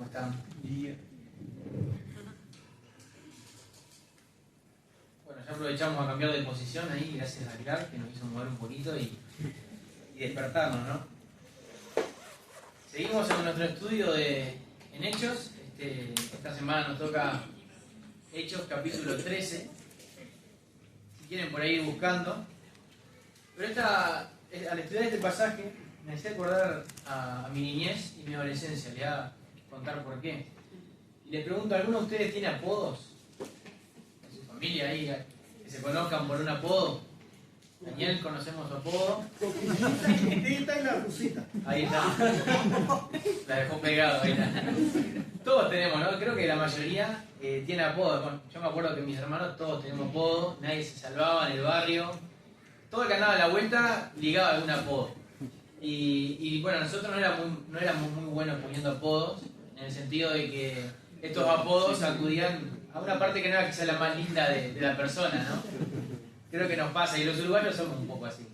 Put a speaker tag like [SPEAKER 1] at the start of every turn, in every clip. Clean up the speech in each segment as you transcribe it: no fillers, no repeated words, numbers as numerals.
[SPEAKER 1] ¿Cómo están? Bien. Bueno, ya aprovechamos a cambiar de posición ahí, gracias a Clark, que nos hizo mover un poquito y despertarnos, ¿no? Seguimos en nuestro estudio en Hechos. Esta semana nos toca Hechos capítulo 13. Si quieren por ahí ir buscando. Pero al estudiar este pasaje me hacía acordar a mi niñez y mi adolescencia. Le voy a contar por qué. Y les pregunto, ¿alguno de ustedes tiene apodos? ¿En su familia ahí que se conozcan por un apodo? Daniel, ¿conocemos su apodo?
[SPEAKER 2] Tita y la Rusita.
[SPEAKER 1] Ahí está. La dejó pegado, ahí está. Todos tenemos, ¿no? Creo que la mayoría tiene apodo. Bueno, yo me acuerdo que mis hermanos todos tenemos apodo, nadie se salvaba en el barrio. Todo el que andaba a la vuelta ligaba algún apodo. Y bueno, nosotros no éramos muy buenos poniendo apodos, en el sentido de que estos apodos acudían a una parte que no era quizá la más linda de la persona, ¿no? Creo que nos pasa, y los uruguayos somos un poco así.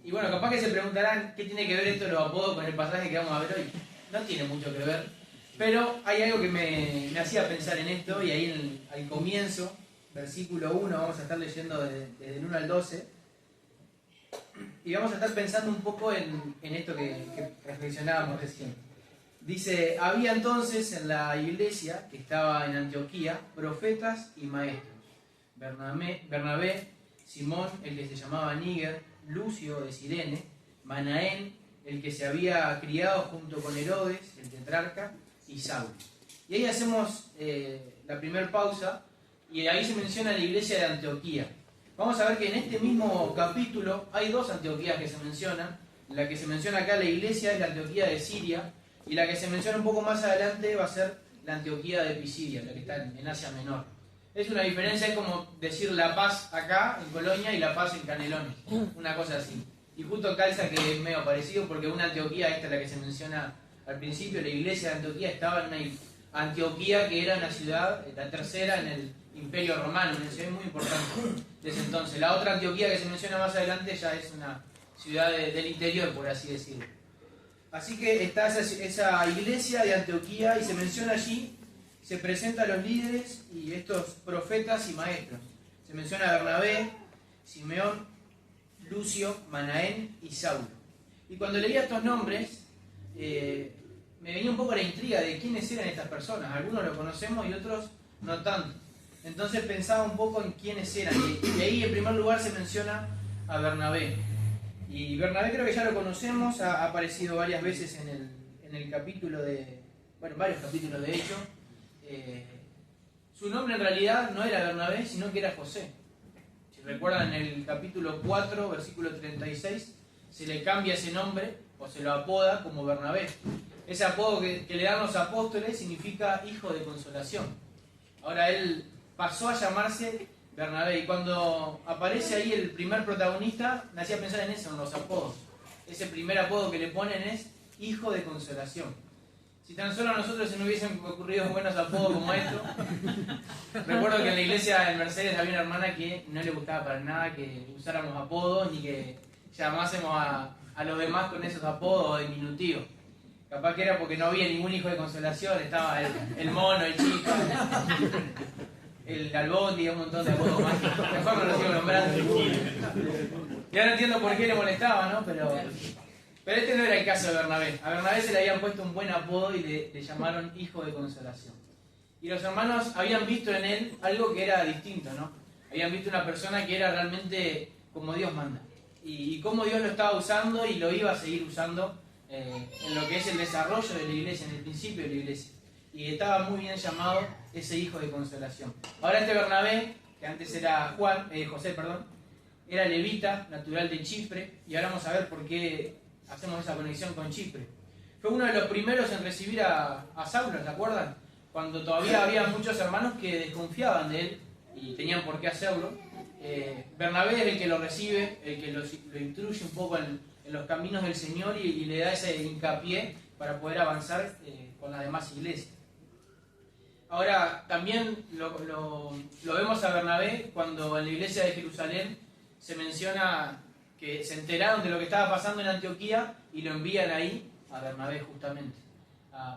[SPEAKER 1] Y bueno, capaz que se preguntarán qué tiene que ver esto de los apodos con el pasaje que vamos a ver hoy. No tiene mucho que ver, pero hay algo que me hacía pensar en esto, y ahí al comienzo, versículo 1, vamos a estar leyendo desde el 1 al 12, y vamos a estar pensando un poco en esto que reflexionábamos recién. Dice, había entonces en la iglesia que estaba en Antioquía profetas y maestros. Bernabé, Simón, el que se llamaba Níger, Lucio de Cirene, Manaén, el que se había criado junto con Herodes, el tetrarca, y Saulo. Y ahí hacemos la primera pausa, y ahí se menciona la iglesia de Antioquía. Vamos a ver que en este mismo capítulo hay dos Antioquías que se mencionan. La que se menciona acá, la iglesia, es la Antioquía de Siria, y la que se menciona un poco más adelante va a ser la Antioquía de Pisidia, la que está en Asia Menor. Es una diferencia, es como decir La Paz acá, en Colonia, y La Paz en Canelones, una cosa así. Y justo calza que es medio parecido, porque una Antioquía, esta es la que se menciona al principio, la iglesia de Antioquía estaba en una Antioquía que era una ciudad, la tercera en el Imperio Romano, una ciudad muy importante desde entonces. La otra Antioquía que se menciona más adelante ya es una ciudad del interior, por así decirlo. Así que está esa iglesia de Antioquía, y se menciona allí, se presenta a los líderes y estos profetas y maestros. Se menciona a Bernabé, Simeón, Lucio, Manaén y Saulo. Y cuando leía estos nombres, me venía un poco la intriga de quiénes eran estas personas. Algunos lo conocemos y otros no tanto. Entonces pensaba un poco en quiénes eran. Y ahí en primer lugar se menciona a Bernabé. Y Bernabé creo que ya lo conocemos, ha aparecido varias veces en el capítulo varios capítulos de Hechos. Su nombre en realidad no era Bernabé, sino que era José. Si recuerdan, en el capítulo 4, versículo 36, se le cambia ese nombre, o se lo apoda como Bernabé. Ese apodo que le dan los apóstoles significa hijo de consolación. Ahora él pasó a llamarse Bernabé, y cuando aparece ahí el primer protagonista, me hacía pensar en eso, en los apodos. Ese primer apodo que le ponen es hijo de consolación. Si tan solo a nosotros se nos hubiesen ocurrido buenos apodos como esto. Recuerdo que en la iglesia en Mercedes había una hermana que no le gustaba para nada que usáramos apodos, ni que llamásemos a los demás con esos apodos diminutivos. Capaz que era porque no había ningún hijo de consolación, estaba el mono, el chico, el Galbondi, un montón de apodos más. Mejor no lo sigo nombrando. Y ahora entiendo por qué le molestaba, ¿no? Pero este no era el caso de Bernabé. A Bernabé se le habían puesto un buen apodo y le llamaron hijo de consolación. Y los hermanos habían visto en él algo que era distinto, ¿no? Habían visto una persona que era realmente como Dios manda. Y cómo Dios lo estaba usando y lo iba a seguir usando en lo que es el desarrollo de la iglesia, en el principio de la iglesia. Y estaba muy bien llamado ese hijo de consolación. Ahora este Bernabé, que antes era José, era levita, natural de Chipre, y ahora vamos a ver por qué hacemos esa conexión con Chipre. Fue uno de los primeros en recibir a Saulo, ¿se acuerdan? Cuando todavía había muchos hermanos que desconfiaban de él y tenían por qué hacerlo. Bernabé es el que lo recibe, el que lo instruye un poco en los caminos del Señor y le da ese hincapié para poder avanzar con las demás iglesias. Ahora, también lo vemos a Bernabé cuando en la iglesia de Jerusalén se menciona que se enteraron de lo que estaba pasando en Antioquía y lo envían ahí a Bernabé justamente,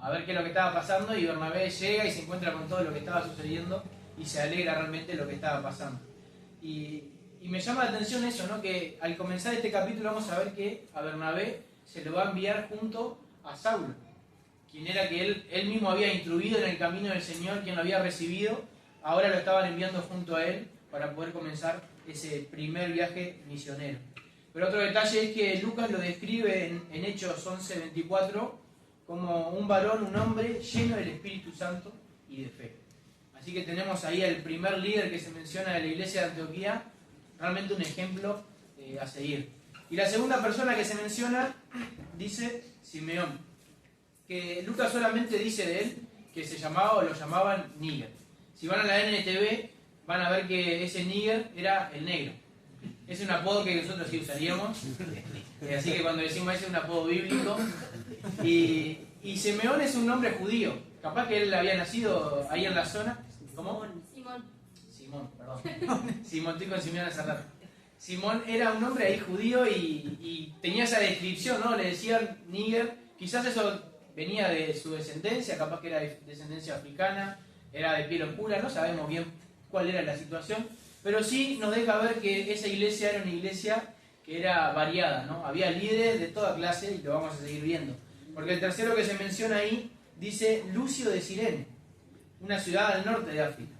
[SPEAKER 1] a ver qué es lo que estaba pasando, y Bernabé llega y se encuentra con todo lo que estaba sucediendo y se alegra realmente de lo que estaba pasando. Y me llama la atención eso, ¿no? Que al comenzar este capítulo vamos a ver que a Bernabé se lo va a enviar junto a Saulo, quien era que él mismo había instruido en el camino del Señor, quien lo había recibido, ahora lo estaban enviando junto a él para poder comenzar ese primer viaje misionero. Pero otro detalle es que Lucas lo describe en Hechos 11:24 como un varón, un hombre lleno del Espíritu Santo y de fe. Así que tenemos ahí al primer líder que se menciona de la iglesia de Antioquía, realmente un ejemplo a seguir. Y la segunda persona que se menciona dice Simeón, que Lucas solamente dice de él que se llamaba o lo llamaban Níger. Si van a la NTV van a ver que ese Níger era el negro. Es un apodo que nosotros sí usaríamos, así que cuando decimos ese es un apodo bíblico. Y Simeón es un nombre judío, capaz que él había nacido ahí en la zona. ¿Cómo? Simón, perdón. Simón, estoy con Simeón hace rato. Simón era un hombre ahí judío y tenía esa descripción, ¿no? Le decían Níger, quizás eso venía de su descendencia, capaz que era de descendencia africana, era de piel oscura, no sabemos bien cuál era la situación, pero sí nos deja ver que esa iglesia era una iglesia que era variada, ¿no? Había líderes de toda clase y lo vamos a seguir viendo. Porque el tercero que se menciona ahí dice Lucio de Cirene, una ciudad al norte de África.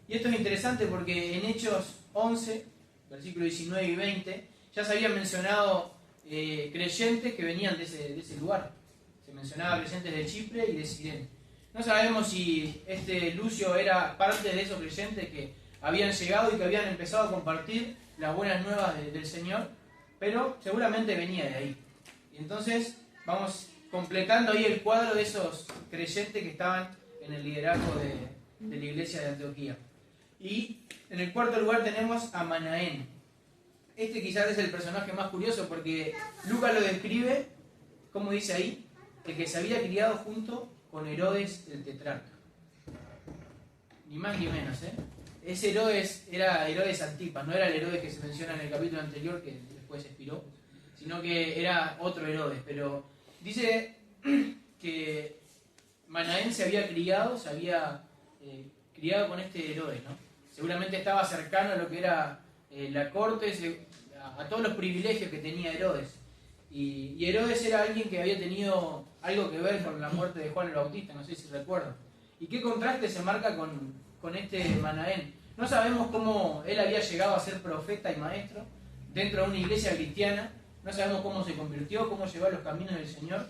[SPEAKER 1] Y esto es interesante porque en Hechos 11, versículos 19 y 20, ya se habían mencionado creyentes que venían de ese lugar. Se mencionaba creyentes de Chipre y de Cirene. No sabemos si este Lucio era parte de esos creyentes que habían llegado y que habían empezado a compartir las buenas nuevas del Señor, pero seguramente venía de ahí. Y entonces vamos completando ahí el cuadro de esos creyentes que estaban en el liderazgo de la iglesia de Antioquía. Y en el cuarto lugar tenemos a Manaén. Este quizás es el personaje más curioso porque Lucas lo describe, como dice ahí, el que se había criado junto con Herodes el tetrarca. Ni más ni menos, ¿eh? Ese Herodes era Herodes Antipas, no era el Herodes que se menciona en el capítulo anterior, que después expiró, sino que era otro Herodes. Pero dice que Manaén se había criado con este Herodes, ¿no? Seguramente estaba cercano a lo que era la corte, a todos los privilegios que tenía Herodes. Y Herodes era alguien que había tenido algo que ver con la muerte de Juan el Bautista, no sé si recuerdan. ¿Y qué contraste se marca con este Manaén? No sabemos cómo él había llegado a ser profeta y maestro dentro de una iglesia cristiana, no sabemos cómo se convirtió, cómo llegó a los caminos del Señor,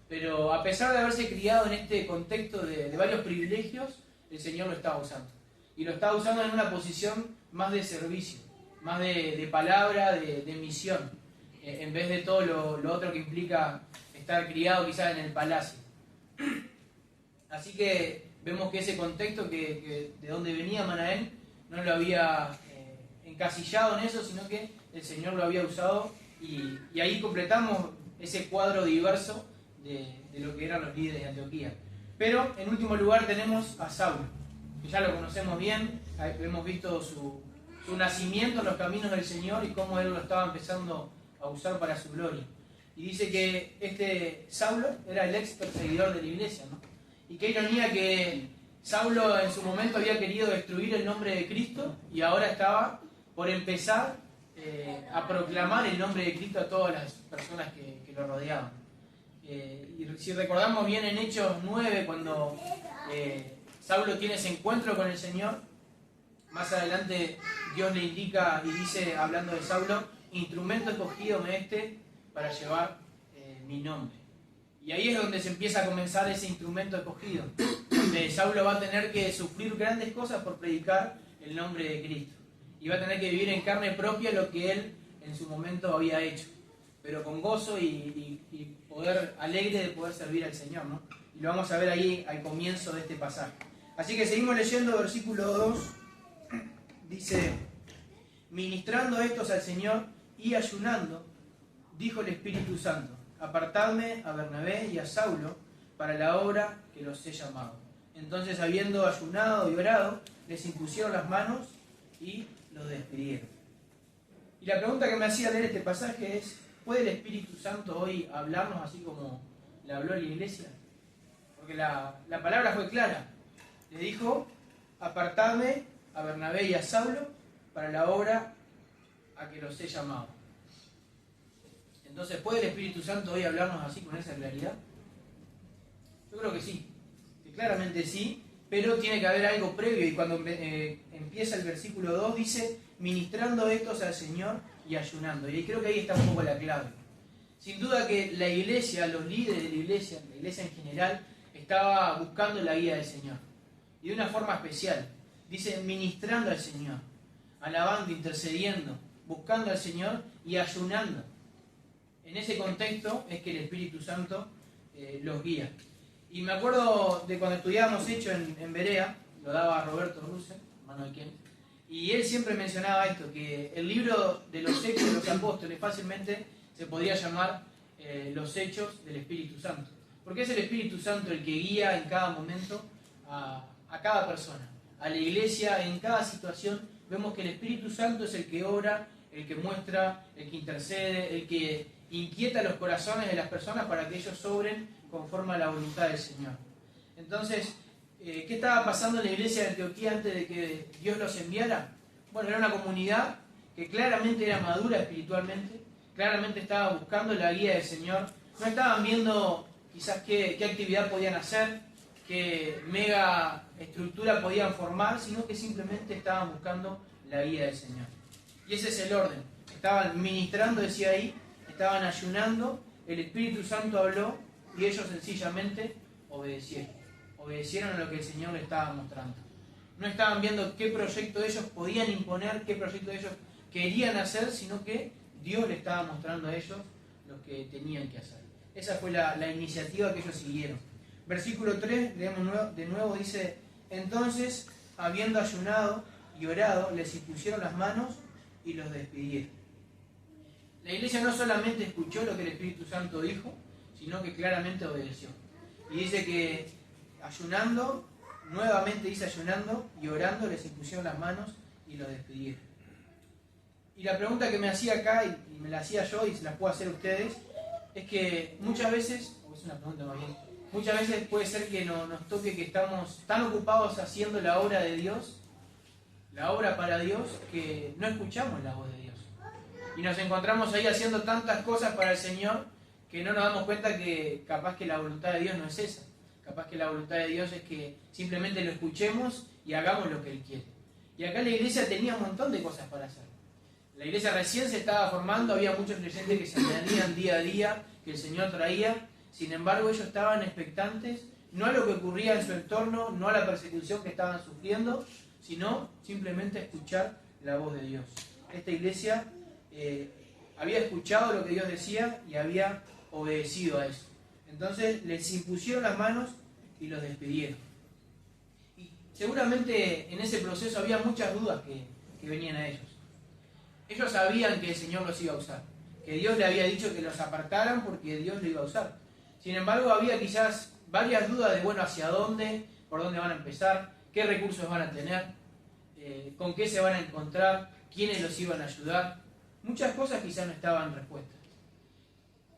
[SPEAKER 1] pero a pesar de haberse criado en este contexto de varios privilegios, el Señor lo estaba usando. Y lo estaba usando en una posición más de servicio, más de palabra, de misión, en vez de todo lo otro que implica estar criado quizás en el palacio. Así que vemos que ese contexto de donde venía Manaén no lo había encasillado en eso, sino que el Señor lo había usado y ahí completamos ese cuadro diverso de lo que eran los líderes de Antioquía. Pero en último lugar tenemos a Saulo, que ya lo conocemos bien, hemos visto su nacimiento en los caminos del Señor y cómo él lo estaba empezando a usar para su gloria. Y dice que este Saulo era el ex perseguidor de la iglesia, ¿no? Y qué ironía que Saulo en su momento había querido destruir el nombre de Cristo y ahora estaba por empezar a proclamar el nombre de Cristo a todas las personas que lo rodeaban. Y si recordamos bien en Hechos 9, cuando Saulo tiene ese encuentro con el Señor, más adelante Dios le indica y dice, hablando de Saulo, instrumento escogido me este para llevar mi nombre. Y ahí es donde se empieza a comenzar ese instrumento escogido, donde Saulo va a tener que sufrir grandes cosas por predicar el nombre de Cristo. Y va a tener que vivir en carne propia lo que él en su momento había hecho, pero con gozo y poder alegre de poder servir al Señor, ¿no? Y lo vamos a ver ahí al comienzo de este pasaje. Así que seguimos leyendo versículo 2, dice, ministrando estos al Señor y ayunando, dijo el Espíritu Santo, apartadme a Bernabé y a Saulo para la obra que los he llamado. Entonces, habiendo ayunado y orado, les impusieron las manos y los despidieron. Y la pregunta que me hacía leer este pasaje es, ¿puede el Espíritu Santo hoy hablarnos así como le habló a la iglesia? Porque la palabra fue clara. Le dijo, apartadme a Bernabé y a Saulo para la obra a que los he llamado. Entonces, ¿puede el Espíritu Santo hoy hablarnos así, con esa claridad? Yo creo que sí, que claramente sí, pero tiene que haber algo previo, y cuando empieza el versículo 2 dice, ministrando estos al Señor y ayunando. Y creo que ahí está un poco la clave. Sin duda que la iglesia, los líderes de la iglesia en general, estaba buscando la guía del Señor. Y de una forma especial. Dice, ministrando al Señor, alabando, intercediendo, buscando al Señor y ayunando. En ese contexto es que el Espíritu Santo los guía. Y me acuerdo de cuando estudiábamos Hechos en Berea, lo daba Roberto Russell, hermano de quien, y él siempre mencionaba esto, que el libro de los Hechos de los Apóstoles fácilmente se podría llamar los Hechos del Espíritu Santo. Porque es el Espíritu Santo el que guía en cada momento a cada persona, a la iglesia, en cada situación. Vemos que el Espíritu Santo es el que obra, el que muestra, el que intercede, el que inquieta los corazones de las personas para que ellos obren conforme a la voluntad del Señor. Entonces, ¿qué estaba pasando en la iglesia de Antioquía antes de que Dios los enviara? Bueno, era una comunidad que claramente era madura espiritualmente, claramente estaba buscando la guía del Señor, no estaban viendo quizás qué actividad podían hacer, qué mega estructura podían formar, sino que simplemente estaban buscando la guía del Señor. Y ese es el orden. Estaban ministrando, decía ahí, estaban ayunando, el Espíritu Santo habló y ellos sencillamente obedecieron. Obedecieron a lo que el Señor les estaba mostrando. No estaban viendo qué proyecto ellos podían imponer, qué proyecto ellos querían hacer, sino que Dios les estaba mostrando a ellos lo que tenían que hacer. Esa fue la iniciativa que ellos siguieron. Versículo 3, leemos de nuevo, dice, entonces, habiendo ayunado y orado, les impusieron las manos y los despidieron. La iglesia no solamente escuchó lo que el Espíritu Santo dijo, sino que claramente obedeció. Y dice que ayunando, nuevamente dice ayunando y orando, les impusieron las manos y los despidieron. Y la pregunta que me hacía acá, y me la hacía yo y se la puedo hacer a ustedes, es que muchas veces, o es una pregunta más bien, muchas veces puede ser que nos toque que estamos tan ocupados haciendo la obra de Dios, la obra para Dios, que no escuchamos la voz de Dios. Y nos encontramos ahí haciendo tantas cosas para el Señor que no nos damos cuenta que capaz que la voluntad de Dios no es esa. Capaz que la voluntad de Dios es que simplemente lo escuchemos y hagamos lo que Él quiere. Y acá la iglesia tenía un montón de cosas para hacer. La iglesia recién se estaba formando, había muchos creyentes que se añadían día a día, que el Señor traía. Sin embargo, ellos estaban expectantes, no a lo que ocurría en su entorno, no a la persecución que estaban sufriendo, sino simplemente a escuchar la voz de Dios. Esta iglesia había escuchado lo que Dios decía y había obedecido a eso. Entonces les impusieron las manos y los despidieron. Y seguramente en ese proceso había muchas dudas que venían a ellos. Ellos sabían que el Señor los iba a usar, que Dios le había dicho que los apartaran porque Dios lo iba a usar. Sin embargo, había quizás varias dudas de, bueno, hacia dónde, por dónde van a empezar, qué recursos van a tener, con qué se van a encontrar, quiénes los iban a ayudar. Muchas cosas quizás no estaban respuestas.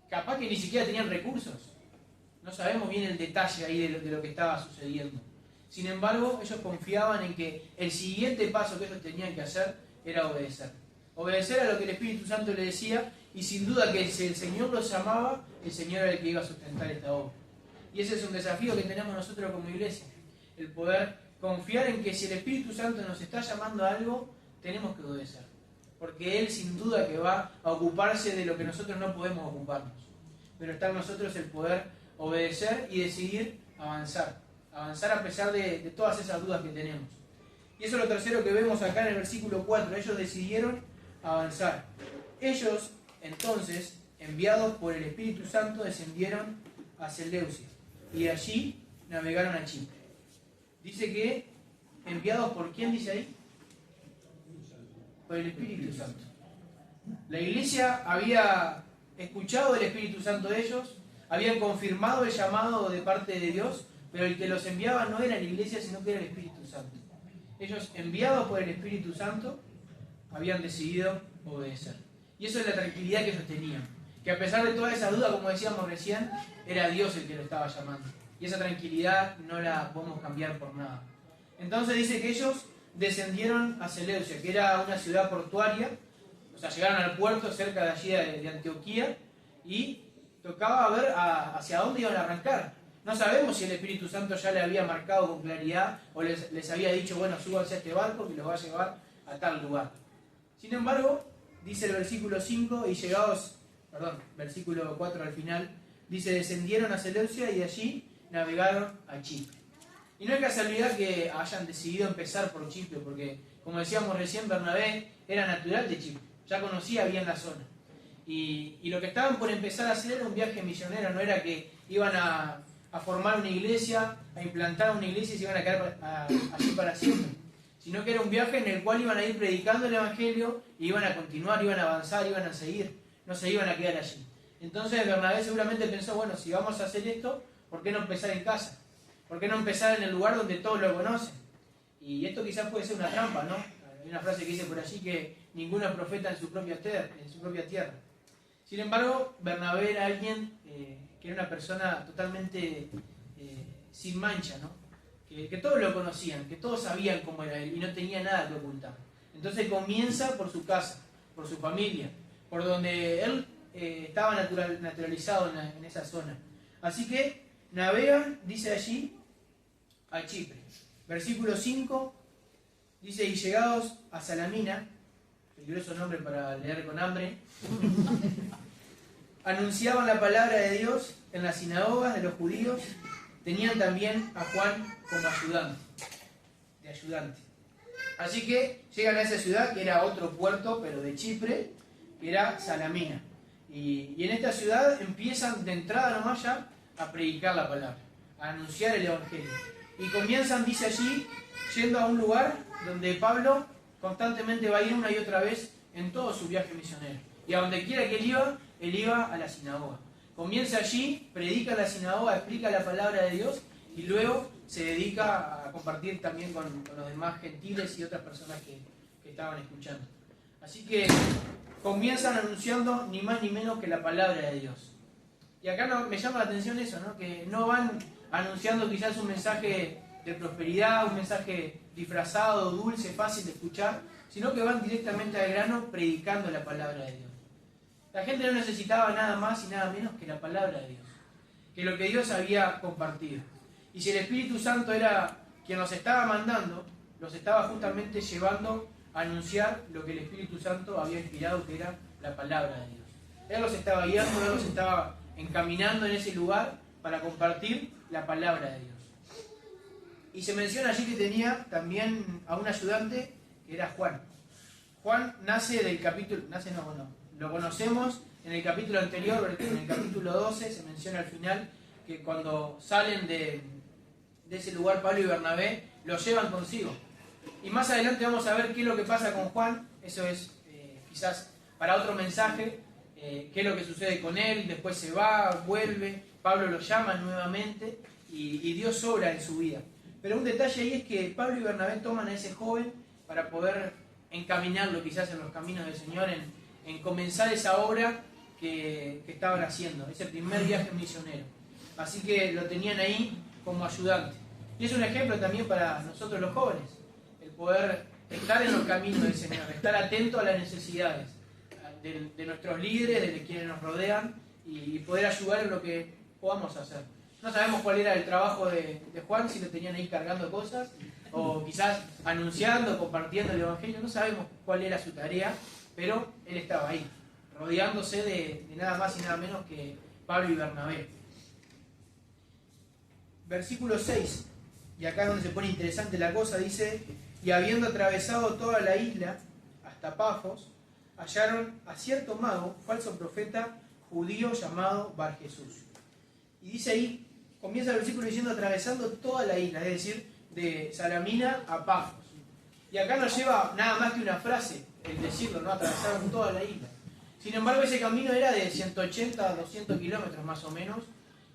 [SPEAKER 1] Capaz que ni siquiera tenían recursos. No sabemos bien el detalle ahí de lo que estaba sucediendo. Sin embargo, ellos confiaban en que el siguiente paso que ellos tenían que hacer era obedecer. Obedecer a lo que el Espíritu Santo le decía, y sin duda que si el Señor los llamaba, el Señor era el que iba a sustentar esta obra. Y ese es un desafío que tenemos nosotros como iglesia. El poder confiar en que si el Espíritu Santo nos está llamando a algo, tenemos que obedecer. Porque Él sin duda que va a ocuparse de lo que nosotros no podemos ocuparnos. Pero está en nosotros el poder obedecer y decidir avanzar. Avanzar a pesar de todas esas dudas que tenemos. Y eso es lo tercero que vemos acá en el versículo 4. Ellos decidieron avanzar. Ellos, entonces, enviados por el Espíritu Santo, descendieron a Seleucia. Y de allí navegaron a Chipre. Dice que, enviados por ¿quién dice ahí? Por el Espíritu Santo. La iglesia había escuchado el Espíritu Santo de ellos, habían confirmado el llamado de parte de Dios, pero el que los enviaba no era la iglesia, sino que era el Espíritu Santo. Ellos, enviados por el Espíritu Santo, habían decidido obedecer. Y eso es la tranquilidad que ellos tenían. Que a pesar de todas esas dudas, como decíamos recién, era Dios el que lo estaba llamando. Y y esa tranquilidad no la podemos cambiar por nada. Entonces dice que ellos descendieron a Seleucia, que era una ciudad portuaria, o sea, llegaron al puerto cerca de allí de Antioquía, y tocaba ver hacia dónde iban a arrancar. No sabemos si el Espíritu Santo ya le había marcado con claridad o les había dicho, bueno, súbanse a este barco que los va a llevar a tal lugar. Sin embargo, dice el versículo 5, y llegados, versículo 4 al final, dice, descendieron a Seleucia y de allí navegaron a Chipre. Y no es casualidad que hayan decidido empezar por Chipre, porque, como decíamos recién, Bernabé era natural de Chipre, ya conocía bien la zona. Y lo que estaban por empezar a hacer era un viaje misionero, no era que iban a formar una iglesia, a implantar una iglesia y se iban a quedar allí para siempre, sino que era un viaje en el cual iban a ir predicando el Evangelio, y iban a continuar, iban a avanzar, iban a seguir, no se iban a quedar allí. Entonces Bernabé seguramente pensó, bueno, si vamos a hacer esto, ¿por qué no empezar en casa? ¿Por qué no empezar en el lugar donde todos lo conocen? Y esto quizás puede ser una trampa, ¿no? Hay una frase que dice por allí que ninguno es profeta en su propia tierra. Sin embargo, Bernabé era alguien que era una persona totalmente sin mancha, ¿no? Que todos lo conocían, que todos sabían cómo era él y no tenía nada que ocultar. Entonces comienza por su casa, por su familia, por donde él estaba naturalizado en esa zona. Así que navegan, dice allí, a Chipre. Versículo 5 dice, y llegados a Salamina, peligroso nombre para leer con hambre, anunciaban la palabra de Dios en las sinagogas de los judíos. Tenían también a Juan como ayudante. Así que llegan a esa ciudad, que era otro puerto, pero de Chipre, que era Salamina. Y en esta ciudad empiezan de entrada nomás ya a predicar la palabra, a anunciar el Evangelio. Y comienzan, dice allí, yendo a un lugar donde Pablo constantemente va a ir una y otra vez en todo su viaje misionero. Y a donde quiera que él iba a la sinagoga. Comienza allí, predica en la sinagoga, explica la palabra de Dios y luego se dedica a compartir también con los demás gentiles y otras personas que estaban escuchando. Así que comienzan anunciando ni más ni menos que la palabra de Dios. Y acá me llama la atención eso, ¿no? Que no van anunciando quizás un mensaje de prosperidad, un mensaje disfrazado, dulce, fácil de escuchar, sino que van directamente al grano predicando la palabra de Dios. La gente no necesitaba nada más y nada menos que la palabra de Dios, que lo que Dios había compartido. Y si el Espíritu Santo era quien los estaba mandando, los estaba justamente llevando a anunciar lo que el Espíritu Santo había inspirado, que era la palabra de Dios. Él los estaba guiando, Él los estaba encaminando en ese lugar para compartir la palabra de Dios. Y se menciona allí que tenía también a un ayudante que era Juan. Juan nace del capítulo, lo conocemos en el capítulo anterior, en el capítulo 12, se menciona al final que cuando salen de ese lugar Pablo y Bernabé, lo llevan consigo. Y más adelante vamos a ver qué es lo que pasa con Juan, eso es quizás para otro mensaje, qué es lo que sucede con él, después se va, vuelve, Pablo lo llama nuevamente y Dios obra en su vida. Pero un detalle ahí es que Pablo y Bernabé toman a ese joven para poder encaminarlo quizás en los caminos del Señor, en comenzar esa obra que estaban haciendo, ese primer viaje misionero. Así que lo tenían ahí como ayudante. Y es un ejemplo también para nosotros los jóvenes, el poder estar en los caminos del Señor, estar atento a las necesidades de nuestros líderes, de quienes nos rodean, y poder ayudar en lo que podamos hacer. No sabemos cuál era el trabajo de Juan, si lo tenían ahí cargando cosas, o quizás anunciando, compartiendo el Evangelio, no sabemos cuál era su tarea, pero él estaba ahí, rodeándose de nada más y nada menos que Pablo y Bernabé. Versículo 6, y acá es donde se pone interesante la cosa, dice, y habiendo atravesado toda la isla hasta Pafos, hallaron a cierto mago, falso profeta, judío llamado Bar Jesús. Y dice ahí, comienza el versículo diciendo atravesando toda la isla, es decir, de Salamina a Pafos. Y acá no lleva nada más que una frase, el decirlo, ¿no? Atravesaron toda la isla. Sin embargo, ese camino era de 180 a 200 kilómetros más o menos,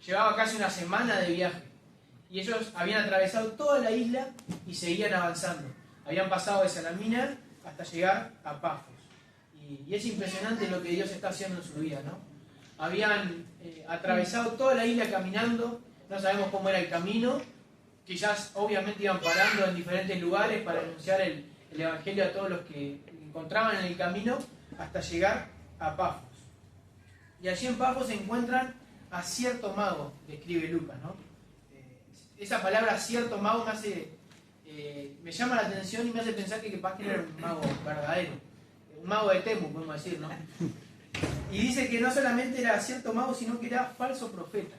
[SPEAKER 1] llevaba casi una semana de viaje. Y ellos habían atravesado toda la isla y seguían avanzando. Habían pasado de Salamina hasta llegar a Pafos. Y es impresionante lo que Dios está haciendo en su vida, ¿no? Habían atravesado toda la isla caminando, no sabemos cómo era el camino, quizás obviamente iban parando en diferentes lugares para anunciar el Evangelio a todos los que encontraban en el camino hasta llegar a Pafos. Y allí en Pafos se encuentran a cierto mago, describe Lucas, ¿no? Esa palabra cierto mago me llama la atención y me hace pensar que capaz que era un mago verdadero, un mago de Temu, podemos decir, ¿no? Y dice que no solamente era cierto mago, sino que era falso profeta.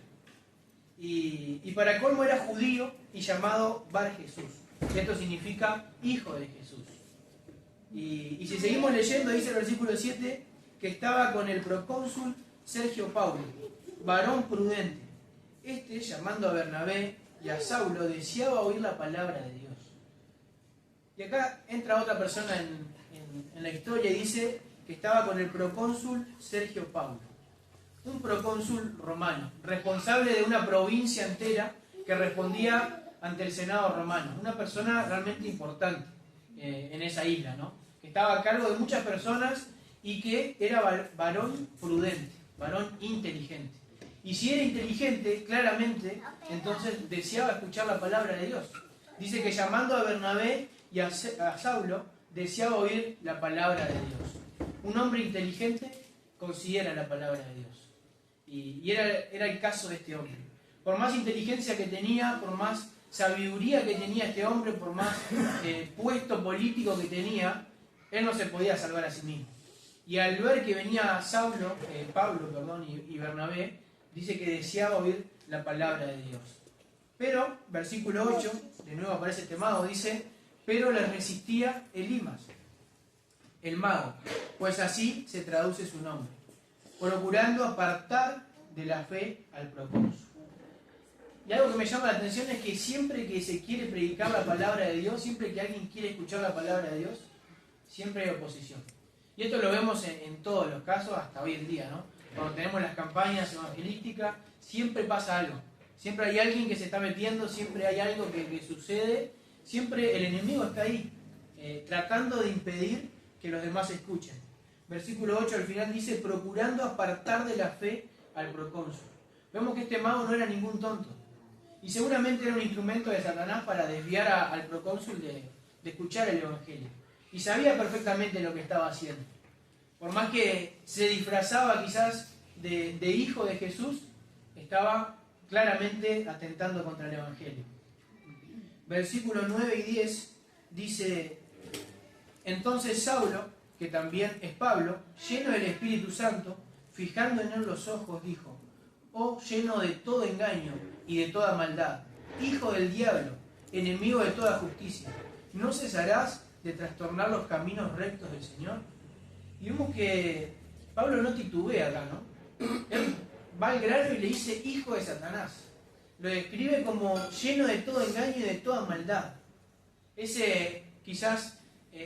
[SPEAKER 1] Y para colmo era judío y llamado Bar Jesús. Esto significa hijo de Jesús. Y si seguimos leyendo, dice el versículo 7, que estaba con el procónsul Sergio Paulo, varón prudente. Este, llamando a Bernabé y a Saulo, deseaba oír la palabra de Dios. Y acá entra otra persona en la historia y dice que estaba con el procónsul Sergio Paulo, un procónsul romano, responsable de una provincia entera que respondía ante el Senado romano, una persona realmente importante en esa isla, ¿no? Que estaba a cargo de muchas personas y que era varón prudente, varón inteligente. Y si era inteligente, claramente, entonces deseaba escuchar la palabra de Dios. Dice que llamando a Bernabé y a Saulo, deseaba oír la palabra de Dios. Un hombre inteligente considera la palabra de Dios. Y era el caso de este hombre. Por más inteligencia que tenía, por más sabiduría que tenía este hombre, por más puesto político que tenía, él no se podía salvar a sí mismo. Y al ver que venía Pablo y Bernabé, dice que deseaba oír la palabra de Dios. Pero, versículo 8, de nuevo aparece este mago, dice, pero le resistía Elimas, el mago, pues así se traduce su nombre, procurando apartar de la fe al procónsul. Y algo que me llama la atención es que siempre que se quiere predicar la palabra de Dios, siempre que alguien quiere escuchar la palabra de Dios, siempre hay oposición. Y esto lo vemos en todos los casos, hasta hoy en día, ¿no? Cuando tenemos las campañas evangelísticas, siempre pasa algo. Siempre hay alguien que se está metiendo, siempre hay algo que sucede, siempre el enemigo está ahí, tratando de impedir que los demás escuchen. Versículo 8 al final dice, procurando apartar de la fe al procónsul. Vemos que este mago no era ningún tonto. Y seguramente era un instrumento de Satanás para desviar al procónsul de escuchar el Evangelio. Y sabía perfectamente lo que estaba haciendo. Por más que se disfrazaba quizás de hijo de Jesús, estaba claramente atentando contra el Evangelio. Versículos 9 y 10 dice, entonces Saulo, que también es Pablo, lleno del Espíritu Santo, fijando en él los ojos, dijo, oh lleno de todo engaño y de toda maldad, hijo del diablo, enemigo de toda justicia, ¿no cesarás de trastornar los caminos rectos del Señor? Y vemos que Pablo no titubea acá, ¿no? Él va al grano y le dice hijo de Satanás. Lo describe como lleno de todo engaño y de toda maldad. Ese quizás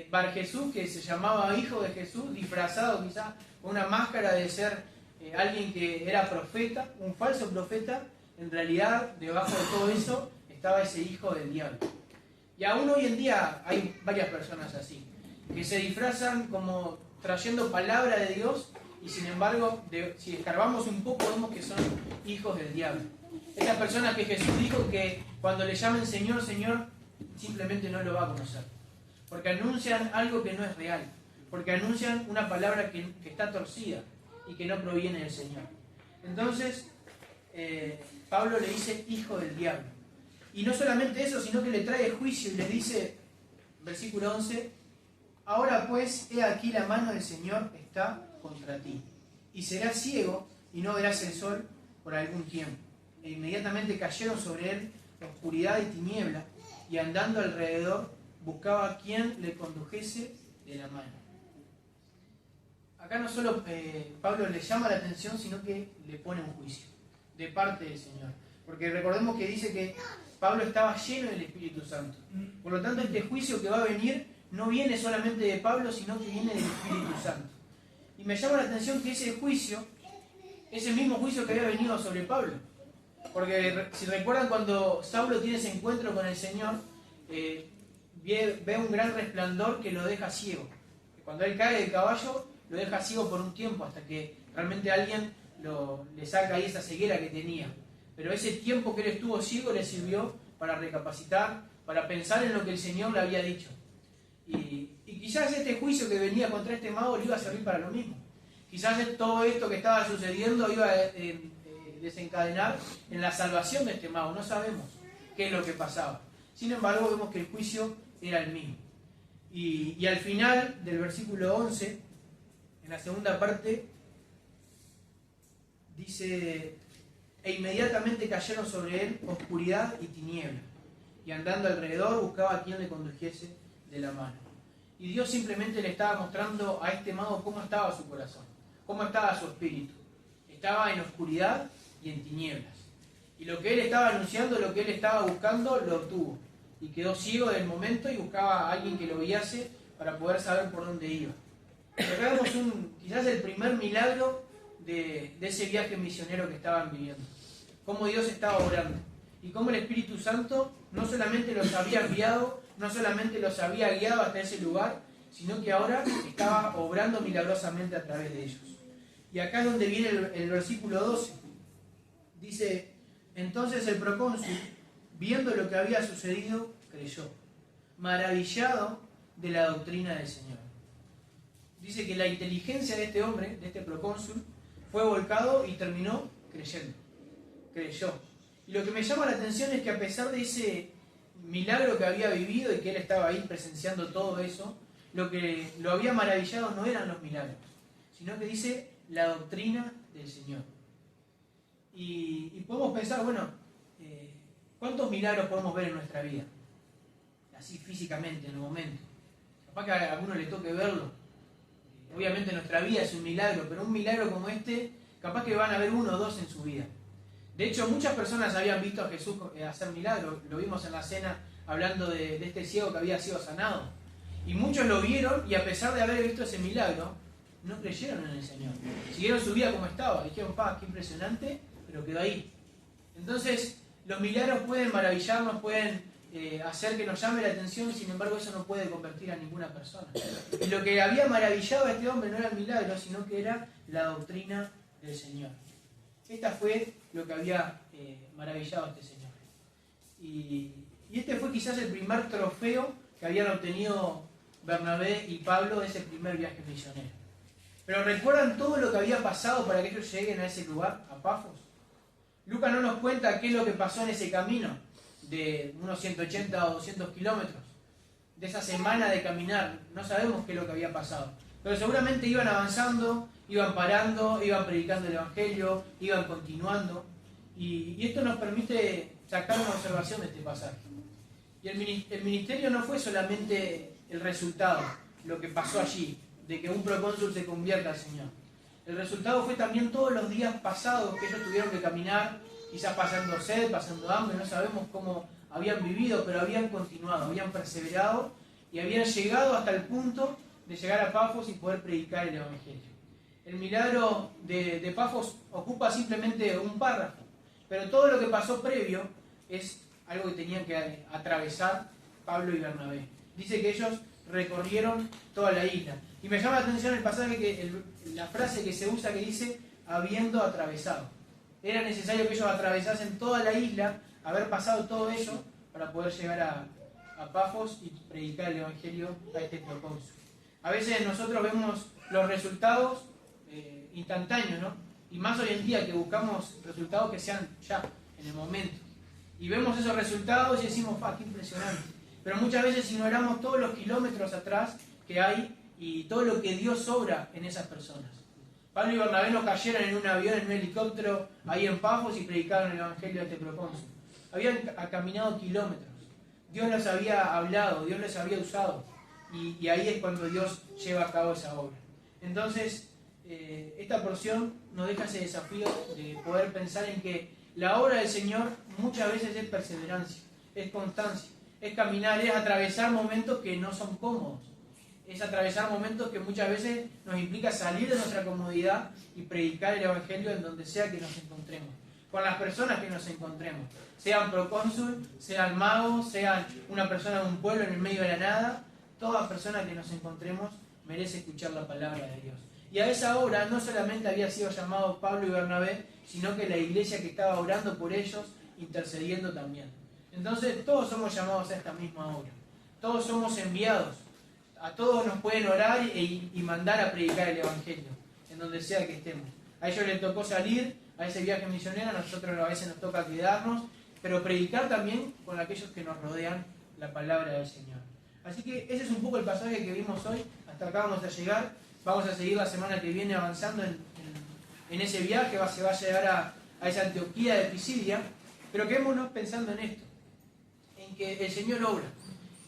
[SPEAKER 1] Bar Jesús, que se llamaba hijo de Jesús, disfrazado quizás con una máscara de ser alguien que era profeta, un falso profeta, en realidad debajo de todo eso estaba ese hijo del diablo. Y aún hoy en día hay varias personas así, que se disfrazan como trayendo palabra de Dios y sin embargo, si escarbamos un poco, vemos que son hijos del diablo. Estas personas que Jesús dijo que cuando le llamen Señor, Señor, simplemente no lo va a conocer. Porque anuncian algo que no es real. Porque anuncian una palabra que está torcida y que no proviene del Señor. Entonces, Pablo le dice hijo del diablo. Y no solamente eso, sino que le trae juicio y le dice, versículo 11, ahora pues, he aquí la mano del Señor está contra ti. Y serás ciego y no verás el sol por algún tiempo. E inmediatamente cayeron sobre él oscuridad y tiniebla, y andando alrededor buscaba a quien le condujese de la mano. Acá no solo Pablo le llama la atención, sino que le pone un juicio de parte del Señor. Porque recordemos que dice que Pablo estaba lleno del Espíritu Santo. Por lo tanto, este juicio que va a venir no viene solamente de Pablo, sino que viene del Espíritu Santo. Y me llama la atención que ese juicio es el mismo juicio que había venido sobre Pablo. Porque si recuerdan, cuando Saulo tiene ese encuentro con el Señor, ve un gran resplandor que lo deja ciego. Cuando él cae del caballo, lo deja ciego por un tiempo, hasta que realmente alguien le saca ahí esa ceguera que tenía. Pero ese tiempo que él estuvo ciego le sirvió para recapacitar, para pensar en lo que el Señor le había dicho. Y quizás este juicio que venía contra este mago le iba a servir para lo mismo. Quizás todo esto que estaba sucediendo iba a desencadenar en la salvación de este mago. No sabemos qué es lo que pasaba. Sin embargo, vemos que el juicio era el mismo. Y al final del versículo 11, en la segunda parte, dice: e inmediatamente cayeron sobre él oscuridad y tiniebla, y andando alrededor buscaba a quien le condujese de la mano. Y Dios simplemente le estaba mostrando a este mago cómo estaba su corazón, cómo estaba su espíritu. Estaba en oscuridad y en tinieblas. Y lo que él estaba anunciando, lo que él estaba buscando, lo obtuvo. Y quedó ciego del momento y buscaba a alguien que lo guiase para poder saber por dónde iba. Y acá vemos quizás el primer milagro de ese viaje misionero que estaban viviendo. Cómo Dios estaba obrando. Y cómo el Espíritu Santo no solamente los había enviado, no solamente los había guiado hasta ese lugar, sino que ahora estaba obrando milagrosamente a través de ellos. Y acá es donde viene el versículo 12. Dice: entonces el procónsul, viendo lo que había sucedido, creyó, maravillado de la doctrina del Señor. Dice que la inteligencia de este hombre, de este procónsul, fue volcado y terminó creyendo. Creyó. Y lo que me llama la atención es que a pesar de ese milagro que había vivido y que él estaba ahí presenciando todo eso, lo que lo había maravillado no eran los milagros, sino que dice la doctrina del Señor. Y podemos pensar, bueno, ¿cuántos milagros podemos ver en nuestra vida? Así físicamente, en el momento. Capaz que a alguno le toque verlo. Obviamente nuestra vida es un milagro, pero un milagro como este, capaz que van a haber uno o dos en su vida. De hecho, muchas personas habían visto a Jesús hacer milagros. Lo vimos en la cena hablando de este ciego que había sido sanado. Y muchos lo vieron y a pesar de haber visto ese milagro, no creyeron en el Señor. Siguieron su vida como estaba. Dijeron: qué impresionante, pero quedó ahí. Entonces, los milagros pueden maravillarnos, pueden hacer que nos llame la atención, sin embargo eso no puede convertir a ninguna persona. Y lo que había maravillado a este hombre no era el milagro, sino que era la doctrina del Señor. Esta fue lo que había maravillado a este señor. Y este fue quizás el primer trofeo que habían obtenido Bernabé y Pablo de ese primer viaje misionero. Pero ¿recuerdan todo lo que había pasado para que ellos lleguen a ese lugar, a Pafos? Lucas no nos cuenta qué es lo que pasó en ese camino de unos 180 o 200 kilómetros, de esa semana de caminar. No sabemos qué es lo que había pasado, pero seguramente iban avanzando, iban parando, iban predicando el Evangelio, iban continuando. Y esto nos permite sacar una observación de este pasaje. Y el ministerio no fue solamente el resultado, lo que pasó allí, de que un procónsul se convierta al Señor. El resultado fue también todos los días pasados que ellos tuvieron que caminar, quizás pasando sed, pasando hambre, no sabemos cómo habían vivido, pero habían continuado, habían perseverado y habían llegado hasta el punto de llegar a Pafos y poder predicar el Evangelio. El milagro de Pafos ocupa simplemente un párrafo, pero todo lo que pasó previo es algo que tenían que atravesar Pablo y Bernabé. Dice que ellos recorrieron toda la isla. Y me llama la atención el pasaje, la frase que se usa que dice habiendo atravesado. Era necesario que ellos atravesasen toda la isla, haber pasado todo eso para poder llegar a Pafos y predicar el Evangelio a este procónsul. A veces nosotros vemos los resultados instantáneos, ¿no? Y más hoy en día que buscamos resultados que sean ya, en el momento. Y vemos esos resultados y decimos: qué impresionante. Pero muchas veces ignoramos todos los kilómetros atrás que hay y todo lo que Dios obra en esas personas. Pablo y Bernabé no cayeron en un avión, en un helicóptero, ahí en Pafos y predicaron el Evangelio a este procónsul. Habían caminado kilómetros. Dios les había hablado, Dios les había usado. Y ahí es cuando Dios lleva a cabo esa obra. Entonces, esta porción nos deja ese desafío de poder pensar en que la obra del Señor muchas veces es perseverancia, es constancia, es caminar, es atravesar momentos que no son cómodos. Es atravesar momentos que muchas veces nos implica salir de nuestra comodidad y predicar el Evangelio en donde sea que nos encontremos, con las personas que nos encontremos, sean procónsul, sean magos, sean una persona de un pueblo en el medio de la nada. Toda persona que nos encontremos merece escuchar la palabra de Dios. Y a esa obra no solamente había sido llamado Pablo y Bernabé, sino que la iglesia que estaba orando por ellos, intercediendo también. Entonces todos somos llamados a esta misma obra. Todos somos enviados. A todos nos pueden orar y mandar a predicar el Evangelio, en donde sea que estemos. A ellos les tocó salir a ese viaje misionero, a nosotros a veces nos toca quedarnos, pero predicar también con aquellos que nos rodean la palabra del Señor. Así que ese es un poco el pasaje que vimos hoy. Hasta acá vamos a llegar. Vamos a seguir la semana que viene avanzando en ese viaje. Se va a llegar a esa Antioquía de Pisidia. Pero quedémonos pensando en esto, en que el Señor obra.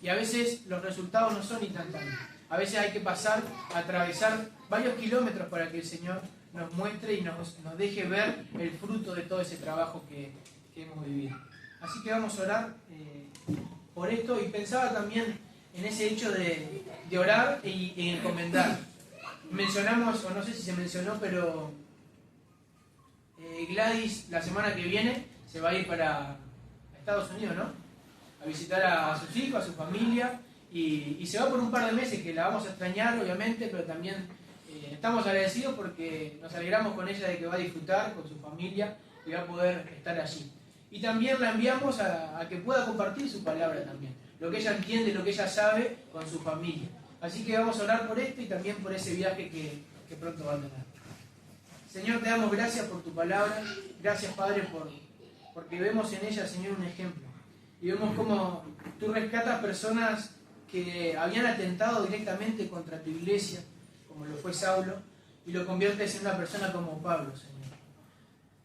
[SPEAKER 1] Y a veces los resultados no son instantáneos. A veces hay que atravesar varios kilómetros para que el Señor nos muestre y nos deje ver el fruto de todo ese trabajo que hemos vivido. Así que vamos a orar por esto. Y pensaba también en ese hecho de orar y encomendar. Mencionamos, o no sé si se mencionó, pero Gladys la semana que viene se va a ir para Estados Unidos, ¿no? A visitar a sus hijos, a su familia, y se va por un par de meses, que la vamos a extrañar obviamente, pero también estamos agradecidos porque nos alegramos con ella de que va a disfrutar con su familia y va a poder estar allí. Y también la enviamos a que pueda compartir su palabra también, lo que ella entiende, lo que ella sabe con su familia. Así que vamos a orar por esto y también por ese viaje que pronto va a tener. Señor, te damos gracias por tu palabra, gracias Padre porque vemos en ella, Señor, un ejemplo. Y vemos cómo tú rescatas personas que habían atentado directamente contra tu iglesia, como lo fue Saulo, y lo conviertes en una persona como Pablo, Señor.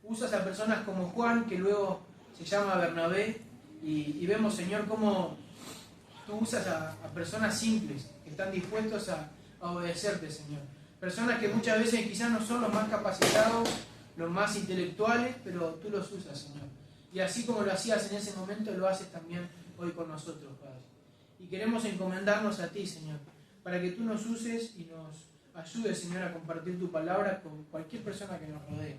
[SPEAKER 1] Usas a personas como Juan, que luego se llama Bernabé, y vemos, Señor, cómo tú usas a personas simples, que están dispuestos a obedecerte, Señor. Personas que muchas veces quizás no son los más capacitados, los más intelectuales, pero tú los usas, Señor. Y así como lo hacías en ese momento, lo haces también hoy con nosotros, Padre. Y queremos encomendarnos a ti, Señor, para que tú nos uses y nos ayudes, Señor, a compartir tu palabra con cualquier persona que nos rodee.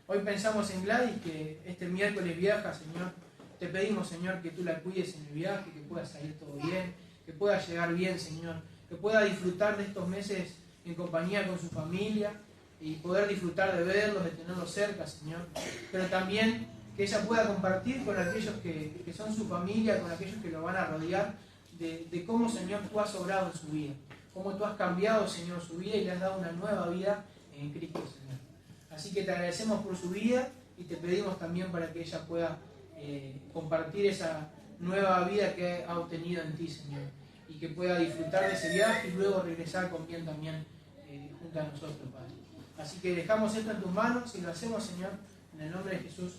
[SPEAKER 1] Hoy pensamos en Gladys, que este miércoles viaja, Señor. Te pedimos, Señor, que tú la cuides en el viaje, que pueda salir todo bien, que pueda llegar bien, Señor, que pueda disfrutar de estos meses en compañía con su familia y poder disfrutar de verlos, de tenerlos cerca, Señor. Pero también que ella pueda compartir con aquellos que son su familia, con aquellos que lo van a rodear, de cómo, Señor, tú has obrado en su vida, cómo tú has cambiado, Señor, su vida y le has dado una nueva vida en Cristo, Señor. Así que te agradecemos por su vida y te pedimos también para que ella pueda compartir esa nueva vida que ha obtenido en ti, Señor, y que pueda disfrutar de ese viaje y luego regresar con bien también junto a nosotros, Padre. Así que dejamos esto en tus manos y lo hacemos, Señor, en el nombre de Jesús.